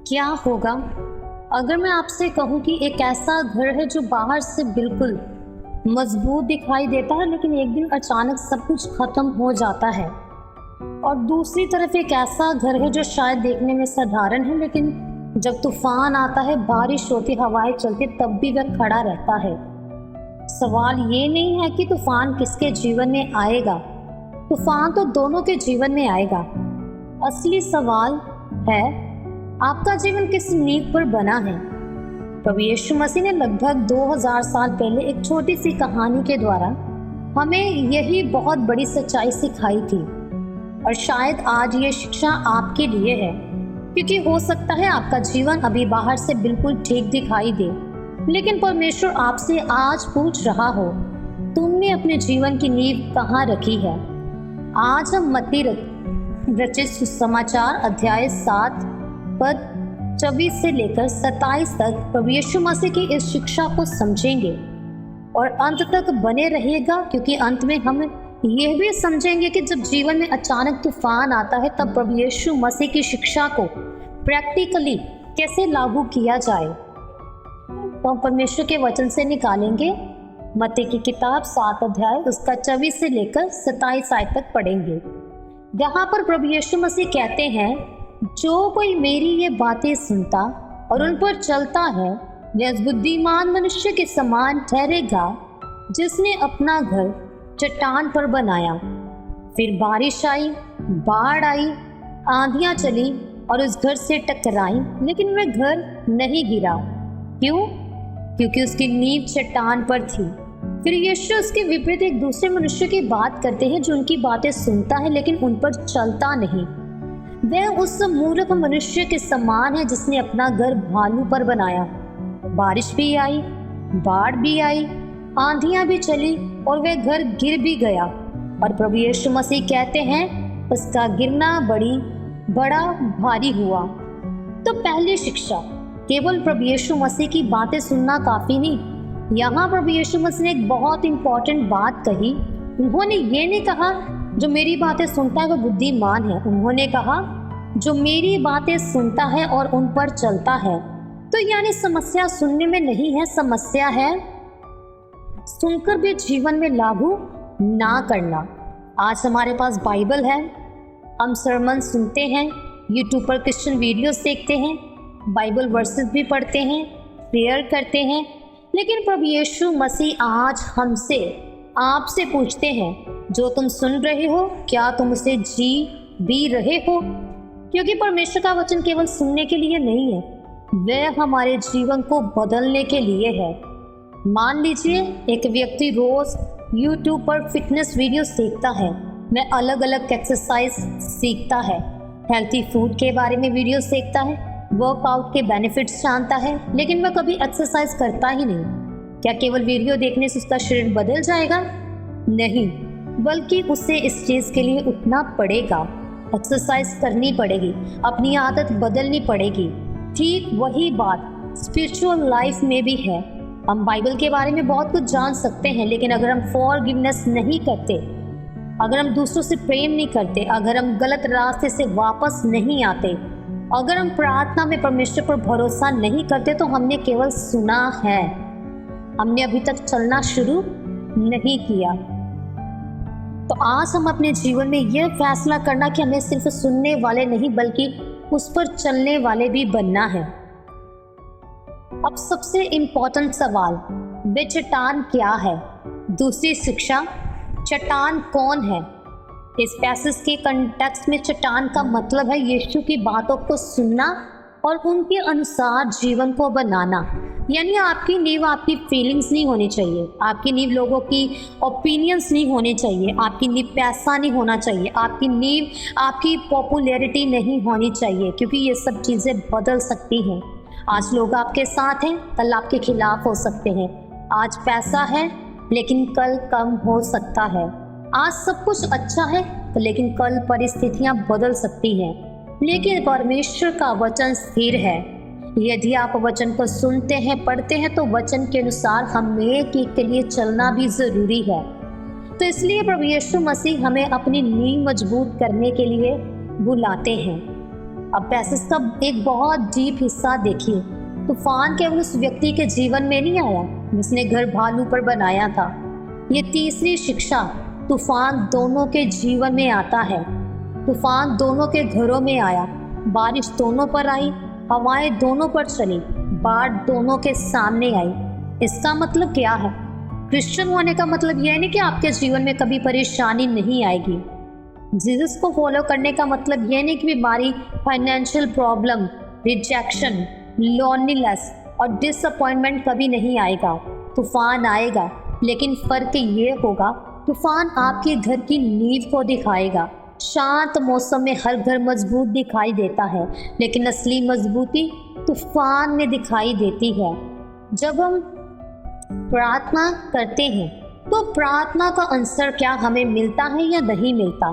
क्या होगा अगर मैं आपसे कहूँ कि एक ऐसा घर है जो बाहर से बिल्कुल मजबूत दिखाई देता है, लेकिन एक दिन अचानक सब कुछ खत्म हो जाता है। और दूसरी तरफ एक ऐसा घर है जो शायद देखने में साधारण है, लेकिन जब तूफान आता है, बारिश होती, हवाएं चलती, तब भी वह खड़ा रहता है। सवाल ये नहीं है कि तूफान किसके जीवन में आएगा, तूफान तो दोनों के जीवन में आएगा। असली सवाल है, आपका जीवन किस नींव पर बना है। प्रभु यीशु मसीह ने लगभग 2000 साल पहले एक छोटी सी कहानी के द्वारा हमें यही बहुत बड़ी सच्चाई सिखाई थी। और शायद आज ये शिक्षा आपके लिए है, क्योंकि हो सकता है आपका जीवन अभी बाहर से बिल्कुल ठीक दिखाई दे, लेकिन परमेश्वर आपसे आज पूछ रहा हो, तुमने अपने जीवन की नींव कहाँ रखी है। आज हम मत्ती रचित सुसमाचार अध्याय 7 पद 24 से लेकर 27 तक प्रभु यीशु मसीह की इस शिक्षा को समझेंगे और अंत तक बने रहेगा, क्योंकि अंत में हम यह भी समझेंगे कि जब जीवन में अचानक तूफान आता है, तब प्रभु यीशु मसीह की शिक्षा को प्रैक्टिकली कैसे लागू किया जाए। तो हम परमेश्वर के वचन से निकालेंगे मत्ती की किताब 7 अध्याय उसका 24 से लेकर 27 आयत तक पढ़ेंगे। जहाँ पर प्रभु यीशु मसीह कहते हैं, जो कोई मेरी ये बातें सुनता और उन पर चलता है, वह उस बुद्धिमान मनुष्य के समान ठहरेगा जिसने अपना घर चट्टान पर बनाया। फिर बारिश आई, बाढ़ आई, आंधियां चली और उस घर से टकराई, लेकिन वह घर नहीं गिरा। क्यों? क्योंकि उसकी नींव चट्टान पर थी। फिर यीशु उसके विपरीत एक दूसरे मनुष्य की बात करते हैं जो उनकी बातें सुनता है लेकिन उन पर चलता नहीं। वह उस मूर्ख मनुष्य के समान है जिसने अपना घर भालू पर बनाया। बारिश भी आई, बाढ़ भी आई, आंधियां भी चली और वह घर गिर भी गया। और प्रभु यीशु मसीह कहते हैं, उसका गिरना बड़ा भारी हुआ। तो पहली शिक्षा, केवल प्रभु यीशु मसीह की बातें सुनना काफी नहीं। यहाँ प्रभु यीशु मसीह ने एक बहुत इंपॉर्टेंट बात कही। उन्होंने ये नहीं कहा जो मेरी बातें सुनता है वो बुद्धिमान है। उन्होंने कहा जो मेरी बातें सुनता है और उन पर चलता है। तो यानी समस्या सुनने में नहीं है, समस्या है सुनकर भी जीवन में लागू ना करना। आज हमारे पास बाइबल है, हम सरमन सुनते हैं, यूट्यूब पर क्रिश्चियन वीडियोस देखते हैं, बाइबल वर्सेस भी पढ़ते हैं, प्रेयर करते हैं, लेकिन प्रभु यीशु मसीह आज हमसे आपसे पूछते हैं, जो तुम सुन रहे हो क्या तुम उसे जी भी रहे हो। क्योंकि परमेश्वर का वचन केवल सुनने के लिए नहीं है, वह हमारे जीवन को बदलने के लिए है। मान लीजिए एक व्यक्ति रोज यूट्यूब पर फिटनेस वीडियोस देखता है, वह अलग अलग एक्सरसाइज सीखता है, हेल्थी फूड के बारे में वीडियोस देखता है, वर्कआउट के बेनिफिट्स जानता है, लेकिन वह कभी एक्सरसाइज करता ही नहीं। क्या केवल वीडियो देखने से उसका शरीर बदल जाएगा? नहीं, बल्कि उसे इस चीज़ के लिए उठना पड़ेगा, एक्सरसाइज करनी पड़ेगी, अपनी आदत बदलनी पड़ेगी। ठीक वही बात स्पिरिचुअल लाइफ में भी है। हम बाइबल के बारे में बहुत कुछ जान सकते हैं, लेकिन अगर हम फॉरगिवनेस नहीं करते, अगर हम दूसरों से प्रेम नहीं करते, अगर हम गलत रास्ते से वापस नहीं आते, अगर हम प्रार्थना में परमेश्वर पर भरोसा नहीं करते, तो हमने केवल सुना है, हमने अभी तक चलना शुरू नहीं किया। तो आज हम अपने जीवन में यह फैसला करना कि हमें सिर्फ सुनने वाले नहीं बल्कि उस पर चलने वाले भी बनना है। अब सबसे इम्पोर्टेंट सवाल, वे चट्टान क्या है? दूसरी शिक्षा, चट्टान कौन है? इस पैसेज के कंटेक्स्ट में चट्टान का मतलब है यीशु की बातों को सुनना और उनके अनुसार जीवन को बनाना। यानी आपकी नींव आपकी फीलिंग्स नहीं होनी चाहिए, आपकी नींव लोगों की ओपिनियंस नहीं होनी चाहिए, आपकी नींव पैसा नहीं होना चाहिए, आपकी नींव आपकी पॉपुलैरिटी नहीं होनी चाहिए, क्योंकि ये सब चीज़ें बदल सकती हैं। आज लोग आपके साथ हैं, कल आपके खिलाफ हो सकते हैं। आज पैसा है लेकिन कल कम हो सकता है। आज सब कुछ अच्छा है लेकिन कल परिस्थितियां बदल सकती हैं। लेकिन परमेश्वर का वचन स्थिर है। यदि आप वचन को सुनते हैं, पढ़ते हैं, तो वचन के अनुसार हमें एक के लिए चलना भी जरूरी है। तो इसलिए प्रभु यीशु मसीह हमें अपनी नींव मजबूत करने के लिए बुलाते हैं। अब पैसेज का एक बहुत डीप हिस्सा देखिए। तूफान केवल उस व्यक्ति के जीवन में नहीं आया जिसने घर भालू पर बनाया था। ये तीसरी शिक्षा, तूफान दोनों के जीवन में आता है। तूफान दोनों के घरों में आया, बारिश दोनों पर आई, हवाएं दोनों पर चली, बाढ़ दोनों के सामने आई। इसका मतलब क्या है? क्रिश्चियन होने का मतलब यह नहीं कि आपके जीवन में कभी परेशानी नहीं आएगी। जीसस को फॉलो करने का मतलब यह नहीं कि बीमारी, फाइनेंशियल प्रॉब्लम, रिजेक्शन, लोनलीनेस और डिसअपॉइंटमेंट कभी नहीं आएगा। तूफान आएगा, लेकिन फर्क ये होगा, तूफान आपके घर की नींव को दिखाएगा। शांत मौसम में हर घर मजबूत दिखाई देता है, लेकिन असली मजबूती तूफान में दिखाई देती है। जब हम प्रार्थना करते हैं तो प्रार्थना का आंसर क्या हमें मिलता है या नहीं मिलता?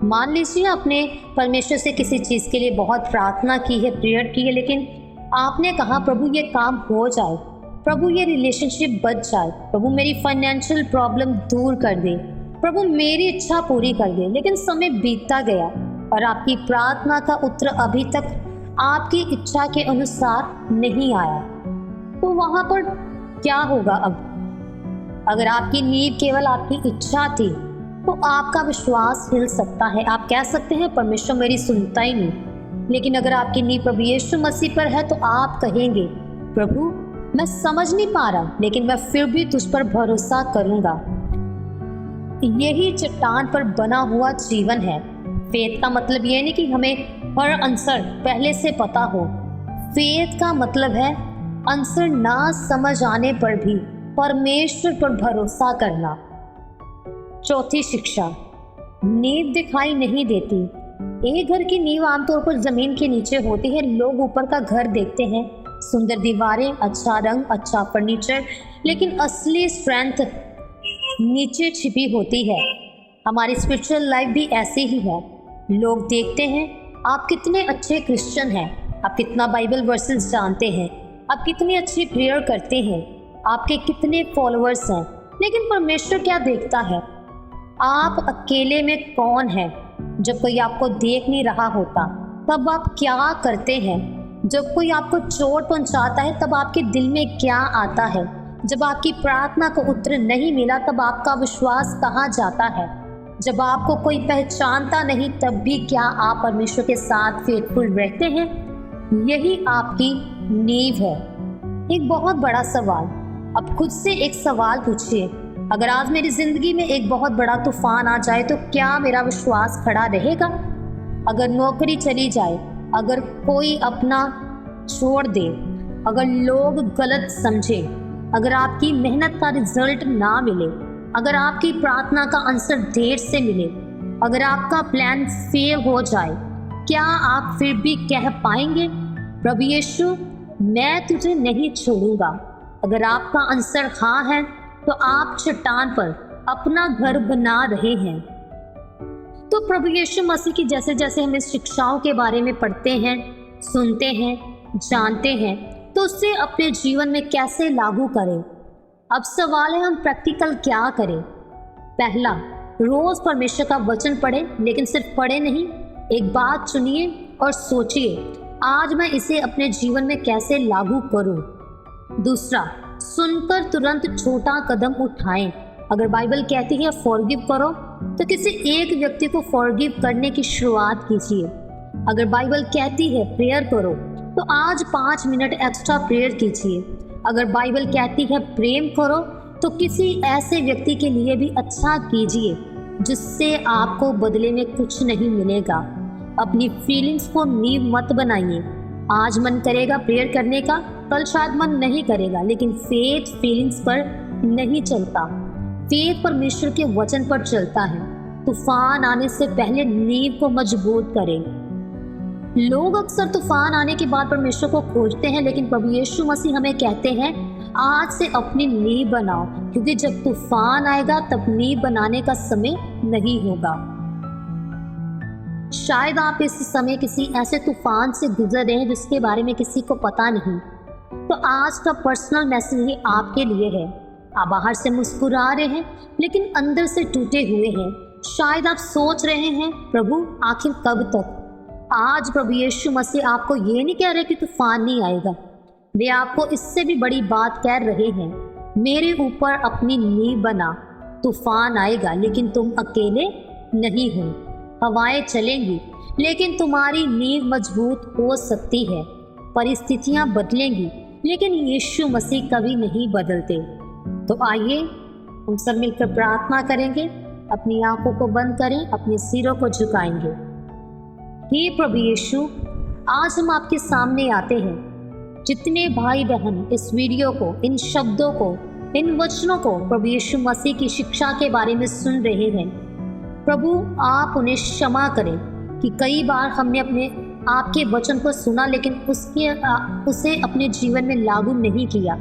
मान लीजिए आपने परमेश्वर से किसी चीज़ के लिए बहुत प्रार्थना की है, प्रेयर की है, लेकिन आपने कहा प्रभु ये काम हो जाए, प्रभु ये रिलेशनशिप बच जाए, प्रभु मेरी फाइनेंशियल प्रॉब्लम दूर कर दे, प्रभु मेरी इच्छा पूरी कर दे। लेकिन समय बीतता गया और आपकी प्रार्थना का उत्तर अभी तक आपकी इच्छा के अनुसार नहीं आया, तो वहाँ पर क्या होगा? अब अगर आपकी नींव केवल आपकी इच्छा थी तो आपका विश्वास हिल सकता है। आप कह सकते हैं परमेश्वर मेरी सुनता ही नहीं। लेकिन अगर आपकी नींव प्रभु यीशु मसीह पर है तो आप कहेंगे प्रभु मैं समझ नहीं पा रहा, लेकिन मैं फिर भी तुझ पर भरोसा करूंगा। यही चट्टान पर बना हुआ जीवन है। फेथ का मतलब ये नहीं कि हमें हर आंसर पहले से पता हो। फेथ का मतलब है आंसर ना समझ आने पर भी परमेश्वर पर भरोसा करना। चौथी शिक्षा, नींव दिखाई नहीं देती। एक घर की नींव आमतौर पर जमीन के नीचे होती है। लोग ऊपर का घर देखते हैं, सुंदर दीवारें, अच्छा रंग, अच्छा फर्नीचर, लेकिन असली स्ट्रेंथ नीचे छिपी होती है। हमारी स्पिरिचुअल लाइफ भी ऐसी ही है। लोग देखते हैं आप कितने अच्छे क्रिश्चियन हैं, आप कितना बाइबल वर्सेस जानते हैं, आप कितनी अच्छी प्रेयर करते हैं, आपके कितने फॉलोअर्स हैं, लेकिन परमेश्वर क्या देखता है? आप अकेले में कौन हैं? जब कोई आपको देख नहीं रहा होता तब आप क्या करते हैं? जब कोई आपको चोट पहुंचाता है तब आपके दिल में क्या आता है? जब आपकी प्रार्थना को उत्तर नहीं मिला तब आपका विश्वास कहाँ जाता है? जब आपको कोई पहचानता नहीं तब भी क्या आप परमेश्वर के साथ फेथफुल रहते हैं? यही आपकी नींव है। एक बहुत बड़ा सवाल। अब खुद से एक सवाल पूछिए, अगर आज मेरी जिंदगी में एक बहुत बड़ा तूफान आ जाए तो क्या मेरा विश्वास खड़ा रहेगा? अगर नौकरी चली जाए, अगर कोई अपना छोड़ दे, अगर लोग गलत समझे, अगर आपकी मेहनत का रिजल्ट ना मिले, अगर आपकी प्रार्थना का आंसर देर से मिले, अगर आपका प्लान फेल हो जाए, क्या आप फिर भी कह पाएंगे प्रभु यीशु मैं तुझे नहीं छोड़ूंगा? अगर आपका आंसर हाँ है तो आप चट्टान पर अपना घर बना रहे हैं। तो प्रभु यीशु मसीह की जैसे जैसे हम इस शिक्षाओं के बारे में पढ़ते हैं, सुनते हैं, जानते हैं, तो उससे अपने जीवन में कैसे लागू करें। अब सवाल है हम प्रैक्टिकल क्या करें। पहला, रोज परमेश्वर का वचन पढ़ें, लेकिन सिर्फ पढ़े नहीं, एक बात चुनिए और सोचिए आज मैं इसे अपने जीवन में कैसे लागू करूं। दूसरा, सुनकर तुरंत छोटा कदम उठाएं। अगर बाइबल कहती है फॉरगिव करो तो किसी एक व्यक्ति को फॉरगिव करने की शुरुआत कीजिए। अगर बाइबल कहती है प्रेयर करो तो आज 5 मिनट एक्स्ट्रा प्रेयर कीजिए। अगर बाइबल कहती है प्रेम करो तो किसी ऐसे व्यक्ति के लिए भी अच्छा कीजिए जिससे आपको बदले में कुछ नहीं मिलेगा। अपनी फीलिंग्स को नींव मत बनाइए। आज मन करेगा प्रेयर करने का, कल शायद मन नहीं करेगा, लेकिन फेथ फीलिंग्स पर नहीं चलता। फेथ परमेश्वर के वचन पर चलता है। तूफान आने से पहले नींव को मजबूत करें। लोग अक्सर तूफान आने के बाद परमेश्वर को खोजते हैं, लेकिन प्रभु यीशु मसीह हमें कहते हैं आज से अपनी नींव बनाओ, क्योंकि जब तूफान आएगा तब नींव बनाने का समय नहीं होगा। शायद आप इस समय किसी ऐसे तूफान से गुजर रहे हैं जिसके बारे में किसी को पता नहीं, तो आज का पर्सनल मैसेज ही आपके लिए है। आप बाहर से मुस्कुरा रहे हैं लेकिन अंदर से टूटे हुए हैं। शायद आप सोच रहे हैं प्रभु आखिर कब तक। आज प्रभु यीशु मसीह आपको ये नहीं कह रहे कि तूफान नहीं आएगा, वे आपको इससे भी बड़ी बात कह रहे हैं, मेरे ऊपर अपनी नींव बना, तूफान आएगा लेकिन तुम अकेले नहीं हो। हवाएं चलेंगी लेकिन तुम्हारी नींव मजबूत हो सकती है। परिस्थितियां बदलेंगी लेकिन यीशु मसीह कभी नहीं बदलते। तो आइए हम सब मिलकर प्रार्थना करेंगे, अपनी आंखों को बंद करें, अपने सिरों को झुकाएंगे। हे प्रभु यीशु, आज हम आपके सामने आते हैं। जितने भाई बहन इस वीडियो को, इन शब्दों को, इन वचनों को प्रभु यीशु मसीह की शिक्षा के बारे में सुन रहे हैं, प्रभु आप उन्हें क्षमा करें कि कई बार हमने अपने आपके वचन को सुना लेकिन उसे अपने जीवन में लागू नहीं किया।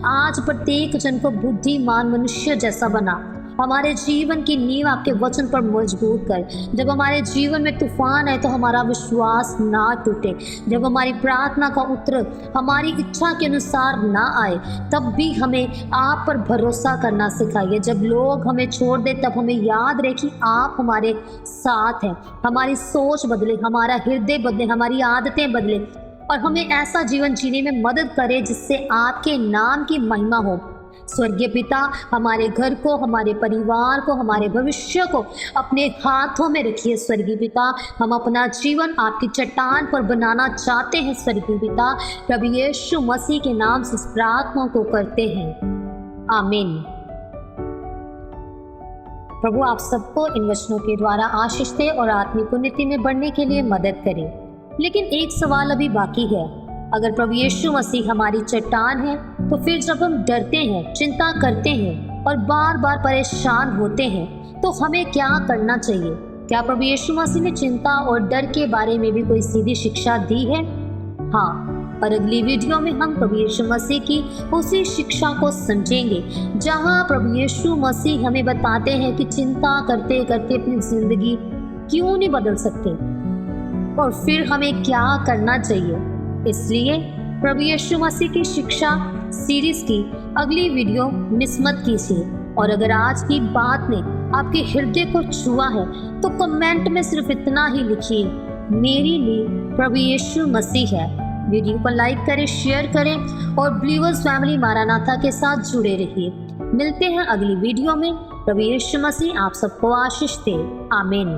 आज प्रत्येक जन को बुद्धिमान मनुष्य जैसा बना, हमारे जीवन की नींव आपके वचन पर मजबूत कर। जब हमारे जीवन में तूफान आए तो हमारा विश्वास ना टूटे, जब हमारी प्रार्थना का उत्तर हमारी इच्छा के अनुसार ना आए तब भी हमें आप पर भरोसा करना सिखाइए। जब लोग हमें छोड़ दे तब हमें याद रहे कि आप हमारे साथ हैं। हमारी सोच बदले, हमारा हृदय बदले, हमारी आदतें बदले और हमें ऐसा जीवन जीने में मदद करे जिससे आपके नाम की महिमा हो। स्वर्गीय पिता, हमारे घर को, हमारे परिवार को, हमारे भविष्य को अपने हाथों में रखिए। स्वर्गीय पिता, हम अपना जीवन आपकी चट्टान पर बनाना चाहते हैं। स्वर्गीय पिता, प्रभु यीशु मसीह के नाम से इस प्रार्थना को करते हैं, आमीन। प्रभु आप सबको इन वचनों के द्वारा आशीष दे और आत्मिक उन्नति में बढ़ने के लिए मदद करे। लेकिन एक सवाल अभी बाकी है, अगर प्रभु यीशु मसीह हमारी चट्टान है तो फिर जब हम डरते हैं, चिंता करते हैं और बार बार परेशान होते हैं तो हमें क्या करना चाहिए? क्या प्रभु यीशु मसीह ने चिंता और डर के बारे में भी कोई सीधी शिक्षा दी है? हाँ, और अगली वीडियो में हम प्रभु यीशु मसीह की उसी शिक्षा को समझेंगे जहाँ प्रभु यीशु मसीह हमें बताते हैं कि चिंता करते करते अपनी जिंदगी क्यों नहीं बदल सकते और फिर हमें क्या करना चाहिए। इसलिए प्रभु यीशु मसीह की शिक्षा सीरीज की अगली वीडियो मिस मत कीजिए। और अगर आज की बात ने आपके हृदय को छुआ है तो कमेंट में सिर्फ इतना ही लिखिए, मेरी नींव प्रभु यीशु मसीह है। वीडियो को लाइक करें, शेयर करें और बिलीवर्स फैमिली मारानाथा के साथ जुड़े रहिए। मिलते हैं अगली वीडियो में। प्रभु यीशु मसीह आप सबको आशीष दे, आमीन।